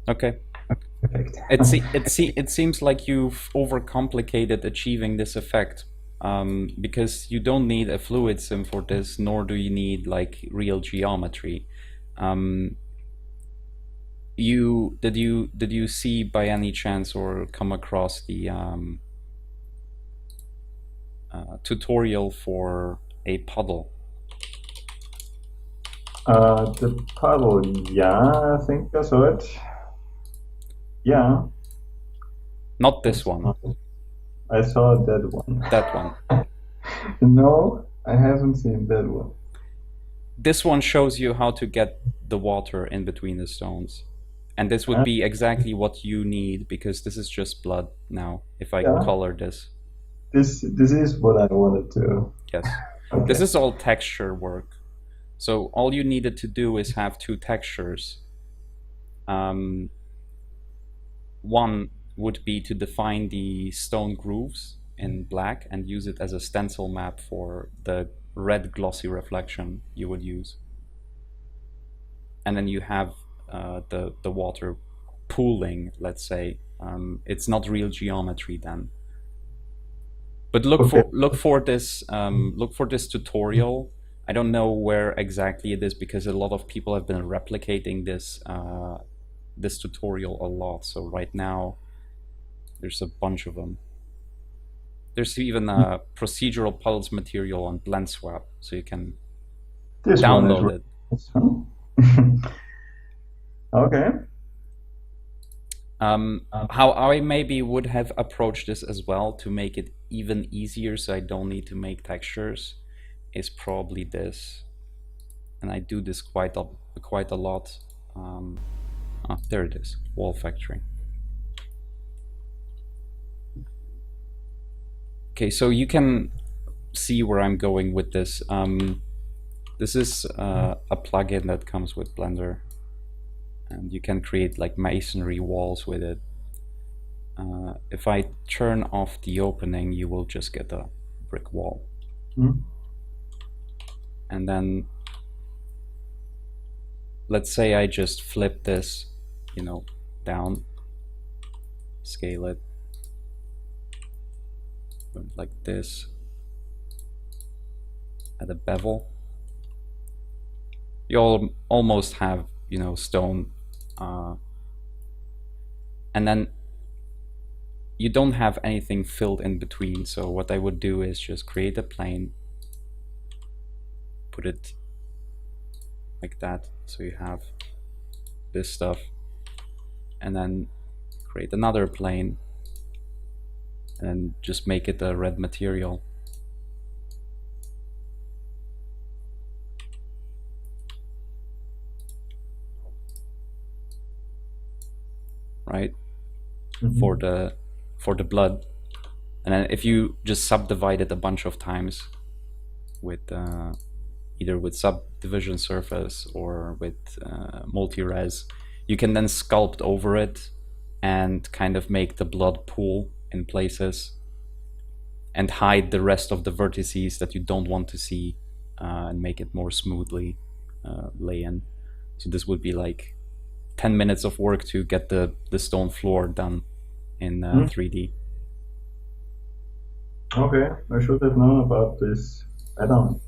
Okay. effect. It seems like you've overcomplicated achieving this effect, because you don't need a fluid sim for this, nor do you need like real geometry. Um, did you see by any chance or come across the tutorial for a puddle? The puddle, yeah, I think I saw it. Yeah, Not I this one, saw, I saw that one. that one. No, I haven't seen that one. This one shows you how to get the water in between the stones. And this would Uh, be exactly what you need because this is just blood now, if I yeah, color this. this is what I wanted to. Yes. This Okay. is all texture work. So all you needed to do is have two textures. Um, One would be to define the stone grooves in black and use it as a stencil map for the red glossy reflection you would use. And then you have the water pooling, let's say. It's not real geometry then. But Okay. look for this tutorial. I don't know where exactly it is because a lot of people have been replicating this tutorial a lot. So right now there's a bunch of them. There's even a procedural Puddles material on Blend Swap, so you can This one is download really it. nice, huh? Okay. How I maybe would have approached this as well to make it even easier so I don't need to make textures is probably this. And I do this quite a lot. There it is, wall factory. Okay, so you can see where I'm going with this. This is a plugin that comes with Blender, and you can create like masonry walls with it. If I turn off the opening, you will just get a brick wall. Mm. And then let's say I just flip this, down, scale it like this at a bevel. You almost have, stone, and then you don't have anything filled in between. So what I would do is just create a plane, put it like that, so you have this stuff, and then create another plane and just make it a red material. Right? Mhm. For the blood. And then if you just subdivide it a bunch of times with either with subdivision surface or with multi-res, you can then sculpt over it and kind of make the blood pool in places and hide the rest of the vertices that you don't want to see, and make it more smoothly lay in. So this would be like 10 minutes of work to get the stone floor done in Mm. 3D. Okay, I should have known about this add-on.